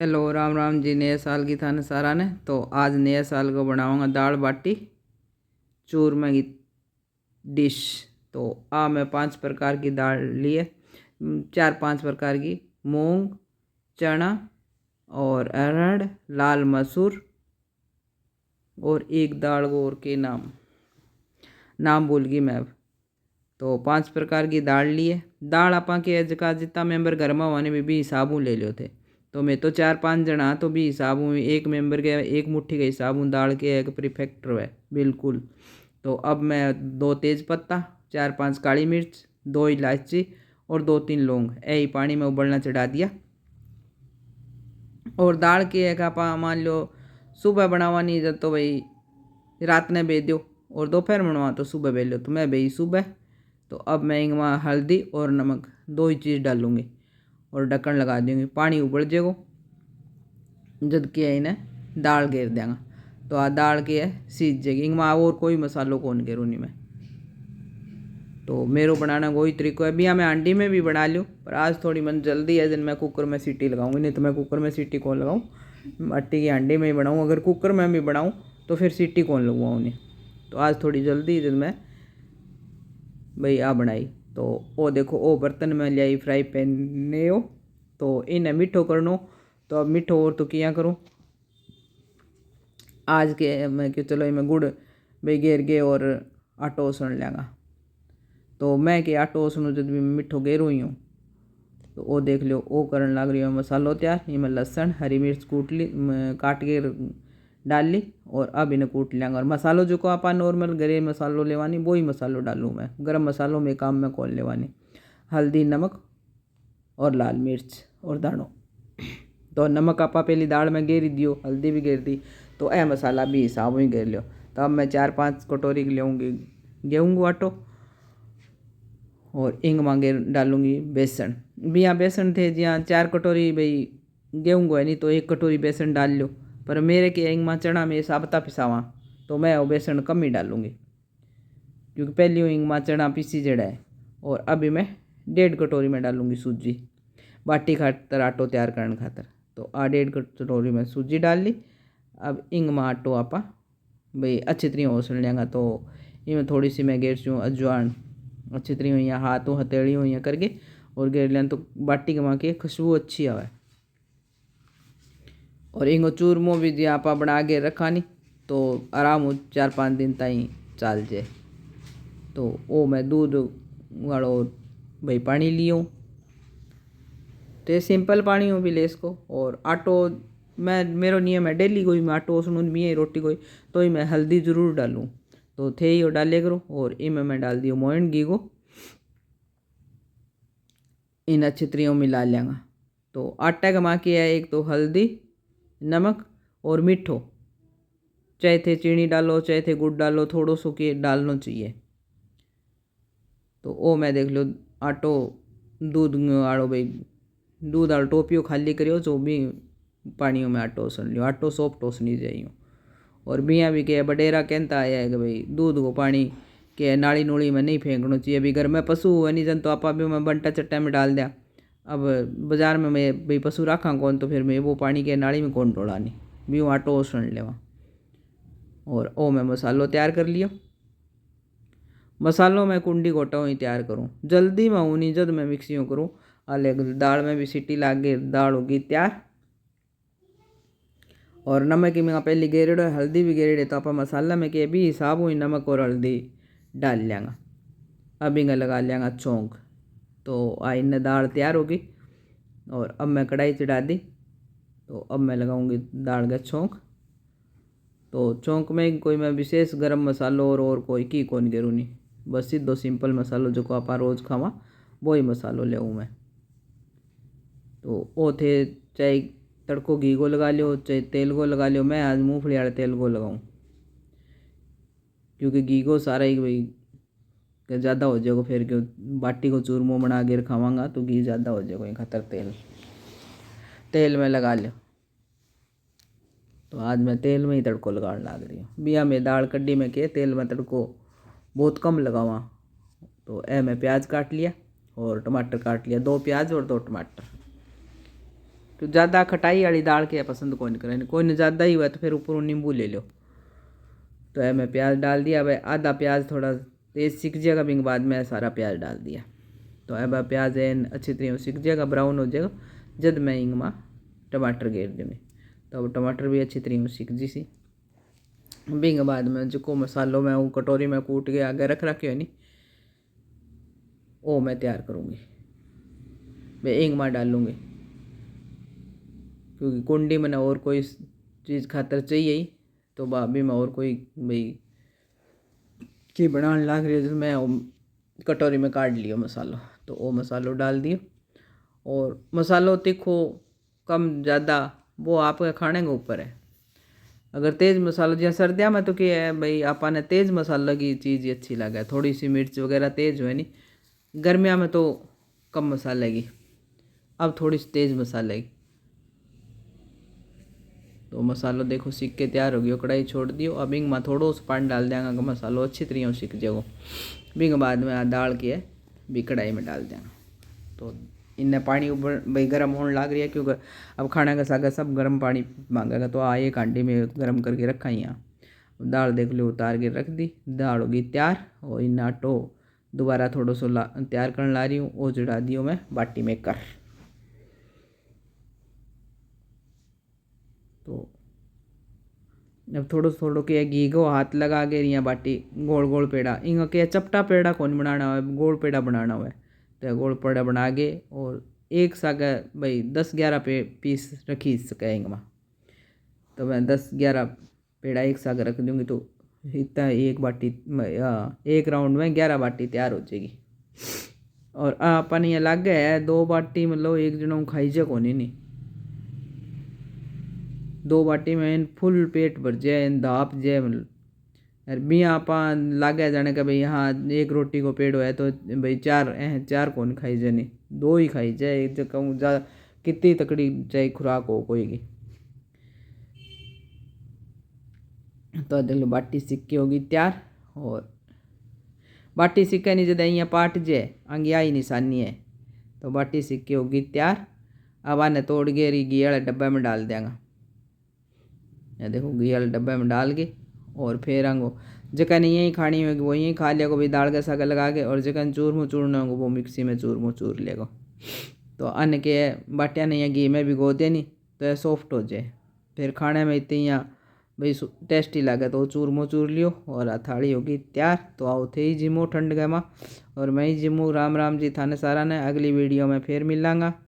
Hello Ram Ram ji. नए साल की थाने सारा ने तो आज नए साल को बनाऊंगा दाल बाटी चूरमा की डिश। तो मैं 5 प्रकार की दाल लिए, 4-5 प्रकार की मूंग, चना और अरहर, लाल मसूर और एक दाल को और के नाम भूल गई मैं अब। तो 5 प्रकार की दाल लिए। दाल आपा के जगह जितना मेंबर घर में होने में भी हिसाबों ले लियो थे। तो मैं तो 4-5 जना तो भी हिसाबों में एक मेंबर के एक मुट्ठी के हिसाबों दाल के एक परफेक्ट है बिल्कुल। तो अब मैं 2 तेज पत्ता, 4-5 काली मिर्च, 2 इलायची और 2-3 लौंग यही पानी में उबलना चढ़ा दिया। और दाल के एक आप मान लो सुबह बनावानी जब तो भाई रात ने बे दो और दोपहर बनवा तो सुबह बे लो। तो मैं बे सुबह। तो अब मैं इनमें हल्दी और नमक 2 ही चीज़ डालूँगी और ढक्कन लगा दूँगी। पानी उबल जाएगा जब कि इन्हें दाल घेर देंगे तो दाल की है सीज जाएगी। इनमें और कोई मसालों कौन घेरू नहीं मैं। तो मेरो बनाना वही तरीका है। अभी मैं अंडी में भी बना लूँ पर आज थोड़ी मन जल्दी है जिन मैं कुकर में सीटी लगाऊंगी, नहीं तो मैं कुकर में सीटी कौन लगाऊँ। अट्टी की अंडी में ही बनाऊँ, अगर कुकर में भी बनाऊँ तो फिर सीटी कौन लगवाऊँ उन्हें। तो आज थोड़ी जल्दी जिन मैं भाई बनाई। तो वो देखो वो बर्तन में लियाई फ्राई पैन ने हो। तो इन्हें मीठो करनो। तो अब मीठो और तो क्या करूँ आज के मैं कि चलो मैं गुड़ भाई घेर के और आटो उसण लेंगा। तो मैं कि आटो उसनू जब भी मिठो गेरू ही हूँ तो वो देख लो वो करन लग रही है मसालो तैयार। इनमें लहसुन हरी मिर्च कूट ली, काट के डाल ली और अब इन्हें कूट लेंगे। और मसालो जो को आप नॉर्मल गरे मसालो लेवानी वही मसालो डालूँ मैं। गरम मसालों में काम में कौन लेवानी, हल्दी नमक और लाल मिर्च और दानो। तो नमक आपा पहली दाल में गेरी दियो, हल्दी भी गेर दी तो ए मसाला भी हिसाब ही गेर लियो। तो अब मैं 4-5 कटोरी लेऊँगी गेहूँ को आटो और इंग मांगे डालूंगी बेसन। भी यहाँ बेसन थे जहाँ 4 कटोरी भाई गेहूँ को है नहीं तो 1 कटोरी बेसन डाल लो। पर मेरे के इंग माँ चना में साबता पिसावा तो मैं वो बेसन कम ही डालूंगी क्योंकि पहली इंग माँ चना पीसी जड़ा है। और अभी मैं 1.5 कटोरी में डालूंगी सूजी बाटी खातर आटो तैयार करने खातर। तो 1.5 कटोरी में सूजी डाल ली। अब इंग माँ आटो आपा भाई अच्छी तरह ओसन लेंगा। तो इनमें थोड़ी सी मैं गेर चूँ अजवान अच्छी तरह हुई हाथों हथेली हुई करके और गेर लें तो बाटी के वहाँ की खुशबू अच्छी आवे। और इंगो चूरमो भी जी आप बना के रखा नहीं तो आराम हो 4-5 दिन ताई चाल जाए। तो वो मैं दूध वालो भाई पानी लियो तो सिंपल पानी हो भी ले इसको। और आटो मैं मेरो नियम है डेली कोई मैं आटो उसनून भी रोटी कोई तो ही मैं हल्दी ज़रूर डालूँ। तो थे ही डाले करो और इनमें मैं डाल दियो मोइन घी को इन अच्छी तरह मिला लेंगा। तो आटा का माँ किया है एक तो हल्दी नमक और मीठो, चाहे थे चीनी डालो चाहे थे गुड़ डालो थोड़ो सो के डालना चाहिए। तो वो मैं देख लो आटो दूध आड़ो भाई दूध आड़ो टोपियो खाली करियो जो भी पानियों में आटो सन लियो आटो सॉफ्ट ओसनी जाइयो। और बिया भी के बडेरा कहता आया है कि भाई दूध को पानी के नाली नूली में नहीं फेंकना चाहिए। अभी घर में पशु हुआ नहीं जन तो आप भी मैं बंटा चट्टा में डाल दिया। अब बाजार में मैं भाई पशु रखा कौन तो फिर मैं वो पानी के नाली में कौन डोलानी भी वो आटो ओसण लेवा। और ओ मैं मसालो तैयार कर लियो। मसालों में कुंडी गोटा ही तैयार करूँ जल्दी में ऊनी जद मैं मिक्सियों करूँ। अलग दाल में भी सीटी लाग गई दाल होगी तैयार। और नमक की मैं पहले गेरेड़ो हल्दी भी गेरेड़े तो आप मसाला में के भी हिसाब हुई नमक और हल्दी डाल लेंगा। अब इंगा लगा लेंगा चौंक। तो इन दाल तैयार होगी और अब मैं कढ़ाई चढ़ा दी। तो अब मैं लगाऊंगी दाल का चौंक। तो चौंक में कोई मैं विशेष गरम मसालो और कोई की कौन गेरू नहीं, बस सीधो सिंपल मसालो जो को आप रोज़ खावा वही मसालो ले मैं। तो वो थे चाहे तड़को घी को लगा लियो चाहे तेल को लगा लियो। मैं आज मूँगफली वाले तेल को लगाऊँ क्योंकि घी को सारा ही भाई ज़्यादा हो जाएगा फिर क्यों बाटी को चूरमो बना के खावांगा तो घी ज़्यादा हो जाएगा खातर तेल में लगा लियो। तो आज मैं तेल में ही तड़को लगाने लग रही हूँ। बिया में दाल कड्डी में के तेल में तड़को बहुत कम लगावा। तो मैं प्याज काट लिया और टमाटर काट लिया, 2 प्याज और 2 टमाटर। तो ज़्यादा खटाई वाली दाल के पसंद कौन करें, कोई ने ज़्यादा ही हुआ तो फिर ऊपर नींबू ले लो। तो है मैं प्याज डाल दिया। अब आधा प्याज थोड़ा तेज़ सीख जाएगा, बिंग बाद में सारा प्याज डाल दिया। तो अब प्याज है अच्छी तरह सीख जाएगा, ब्राउन हो जाएगा, जब मैं इंग में टमाटर गेर दूँगी। तो अब टमाटर भी अच्छी तरह सीख जी सी। बिंग बाद में जो मसालो मैं वो कटोरी में कूट के आगे रख रखे है नी, वो मैं तैयार करूँगी, मैं इंग में डालूँगी, क्योंकि कुंडी में और कोई चीज़ खातर चाहिए ही। तो भाभी में और कोई भाई की बनाने लग रही है, तो मैं कटोरी में काट लियो मसालो, तो वो मसालो डाल दियो। और मसालो तीखो कम ज़्यादा वो आपके खाने के ऊपर है। अगर तेज़ मसाला जैसे सर्दियों में तो क्या है भाई, आपने तेज़ मसाला की चीज़ अच्छी लगे, थोड़ी सी मिर्च वगैरह तेज़ हो नहीं। गर्मियों में तो कम मसाले की, अब थोड़ी सी तेज़ मसाले की। तो मसालो देखो सीख के तैयार हो गया, कढ़ाई छोड़ दियो। अब इंग में थोड़ो सा पानी डाल देंगे कि मसालो अच्छी तरह सीख जाओ। बिंग बाद में दाल के भी कढ़ाई में डाल देंगे। तो इन्हें पानी ऊपर भाई गर्म होने लग रही है, क्योंकि अब खाना का सागा सब गर्म पानी मांगेगा। तो एक हांडी में गर्म करके रखा ही यहाँ। दाल देख लो उतार के रख दी, दाल होगी तैयार। और इन आटो दोबारा थोड़ा सो तैयार करने ला रही हूँ, वो चढ़ा दियो मैं बाटी में कर। तो अब थोड़ो के घी को हाथ लगा के रिया बाटी गोल गोल पेड़ा, इंग के चपटा पेड़ा कौन बनाना है, गोल पेड़ा बनाना है। तो गोल पेड़ा बना के और एक सागा भाई 10-11 पीस रखी सके इंग में। तो मैं 10-11 पेड़ा एक साग रख दूँगी, तो इतना एक बाटी एक राउंड में 11 बाटी तैयार हो जाएगी। और अपन ये लग गया है 2 बाटी, मतलब एक जनों खाई जा कौन नहीं, 2 बाटी में फुल पेट भर जाए, दाप जाए। मतलब यार भी आप लागे जाने का भाई हाँ एक रोटी को पेड़ है तो भाई चार कौन खाई जाए, नहीं 2 ही खाई जाए। जो कहूँ ज़्यादा कितनी तकड़ी चाहे खुराक हो कोई की। तो देख लो बाटी सिक्की होगी तैयार। और बाटी सिक्का नहीं जब यहाँ पाट जाए अंगिया ही निशानी है। तो बाटी सिक्की होगी तैयार। अब आने तोड़ के घी वाले डब्बे में डाल देंगे। ये देखो घी वाले डब्बे में डाल के, और फिर अंगो जगह नहीं यही खानी होगी वो यहीं खा लिया भाई दाल का सागा लगा के, और जगह चूरमो चूरना होगा वो मिक्सी में चूरमो चूर लेगा। तो अन्न के बाटियाँ नहीं घी में भिगो देनी, तो यह सॉफ्ट हो जाए, फिर खाने में इतनी यहाँ भाई टेस्टी लगे। तो चूरमो चूर लियो और थाली होगी तैयार। तो आओ थे ही जिमो ठंड गमा, और मैं ही जिमू। राम राम जी थाने सारा ने, अगली वीडियो में फिर मिलांगा।